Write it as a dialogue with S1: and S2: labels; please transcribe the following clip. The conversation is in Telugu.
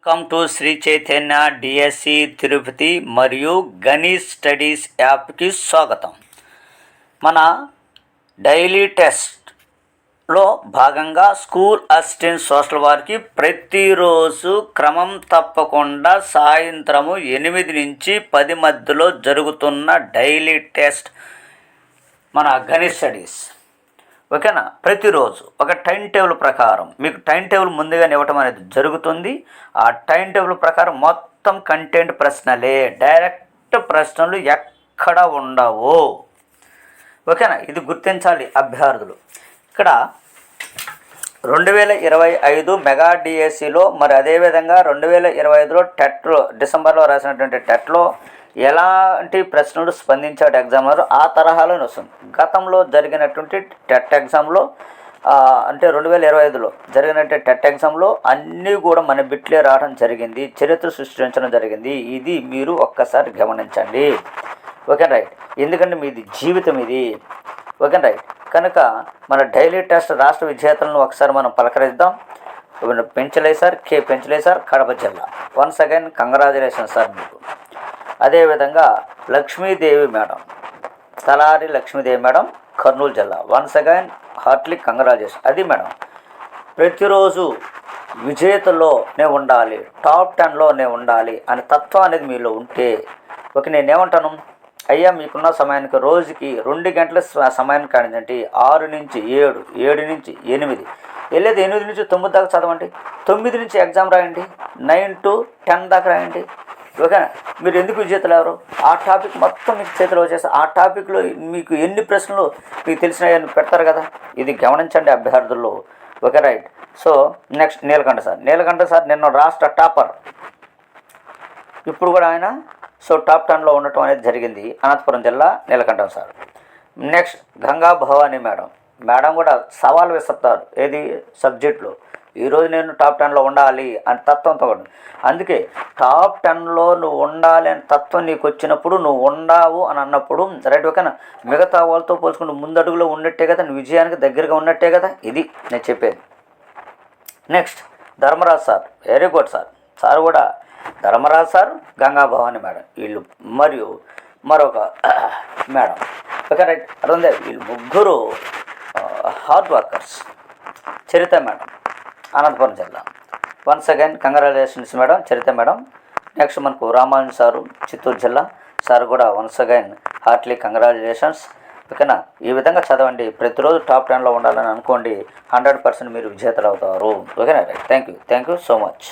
S1: Welcome to Shri Chaitanya DSC Tirupati మరియు గణిత్ స్టడీస్ యాప్కి స్వాగతం. మన డైలీ టెస్ట్లో భాగంగా స్కూల్ అసిస్టెంట్ సోషల్ వారికి ప్రతిరోజు క్రమం తప్పకుండా సాయంత్రము 8 నుంచి 10 మధ్యలో జరుగుతున్న డైలీ టెస్ట్ మన గణిత్ స్టడీస్. ఓకేనా? ప్రతిరోజు ఒక టైం టేబుల్ ప్రకారం మీకు టైం టేబుల్ ముందుగానే ఇవ్వటం అనేది జరుగుతుంది. ఆ టైం టేబుల్ ప్రకారం మొత్తం కంటెంట్ ప్రశ్నలే, డైరెక్ట్ ప్రశ్నలు ఎక్కడ ఉండవు. ఓకేనా? ఇది గుర్తించాలి అభ్యర్థులు. ఇక్కడ 2025 మెగా డిఎస్సిలో మరి అదేవిధంగా 2025లో టెట్లో డిసెంబర్లో రాసినటువంటి టెట్లో ఎలాంటి ప్రశ్నలు స్పందించాడు ఎగ్జామినర్ ఆ తరహాలోనే వస్తుంది. గతంలో జరిగినటువంటి టెట్ ఎగ్జామ్లో అంటే 2025లో జరిగినటువంటి టెట్ ఎగ్జామ్లో అన్నీ కూడా మన బిట్లే రావడం జరిగింది, చరిత్ర సృష్టించడం జరిగింది. ఇది మీరు ఒక్కసారి గమనించండి. Okay right. ఎందుకంటే మీది జీవితం ఇది. Okay right. కనుక మన డైలీ టెస్ట్ రాష్ట్ర విజేతలను ఒకసారి మనం పలకరిద్దాం. Penchale sir, K Penchale sir, Kadapa జిల్లా. వన్స్ అగైన్ కంగ్రాచులేషన్ సార్ మీకు. అదేవిధంగా లక్ష్మీదేవి మేడం, తలారి లక్ష్మీదేవి మేడం, కర్నూలు జిల్లా. Once again heartly congratulation. అది మేడం, ప్రతిరోజు విజేతలోనే ఉండాలి, టాప్ 10లోనే ఉండాలి అనే తత్వం అనేది మీలో ఉంటే ఓకే. నేనేమంటాను, అయ్యా మీకున్న సమయానికి రోజుకి 2 గంటల సమయాన్ని కానించండి. 6 నుంచి 7, 7 నుంచి 8, వెళ్ళేది 8 నుంచి 9 దాకా చదవండి. 9 నుంచి ఎగ్జామ్ రాయండి. 9 to 10 దాకా రాయండి. ఓకేనా? మీరు ఎందుకు విజేతలు ఎవరు? ఆ టాపిక్ మొత్తం మీకు చేతిలో వచ్చేసి ఆ టాపిక్లో మీకు ఎన్ని ప్రశ్నలు మీకు తెలిసినవి పెడతారు కదా. ఇది గమనించండి అభ్యర్థుల్లో. Okay right. So next Neelakanta sir నిన్న రాష్ట్ర టాపర్, ఇప్పుడు కూడా ఆయన టాప్ 10లో ఉండటం అనేది జరిగింది. అనంతపురం జిల్లా Neelakantam sir. Next Ganga Bhavani madam కూడా సవాల్ విసురుతారు. ఏది సబ్జెక్టులో ఈరోజు నేను టాప్ 10లో ఉండాలి అని తత్వంతో కూడా. అందుకే టాప్ 10లో నువ్వు ఉండాలి అని తత్వం నీకు వచ్చినప్పుడు నువ్వు ఉండావు అని అన్నప్పుడు రైట్. ఓకేనా? మిగతా వాళ్ళతో పోల్చుకుంటూ ముందడుగులో ఉన్నట్టే కదా, నువ్వు విజయానికి దగ్గరగా ఉన్నట్టే కదా. ఇది నేను చెప్పేది. Next Dharmaraj sir, very good sir. Sir కూడా ధర్మరాజ్ సార్, గంగా భవాని మేడం, వీళ్ళు మరియు మరొక మేడం. Okay right. అర్థందే, వీళ్ళు ముగ్గురు hard workers. Charitha madam, Anantapuram జిల్లా. Once again congratulations madam, Charitha madam. Next మనకు రామానుజన్ సారు, చిత్తూరు జిల్లా. సార్ కూడా వన్స్ అగైన్ హార్ట్లీ కంగ్రాచులేషన్స్. ఓకేనా? ఈ విధంగా చదవండి, ప్రతిరోజు టాప్ 10లో ఉండాలని అనుకోండి. 100% మీరు విజేతలు అవుతారు. ఓకేనా right. Thank you so much.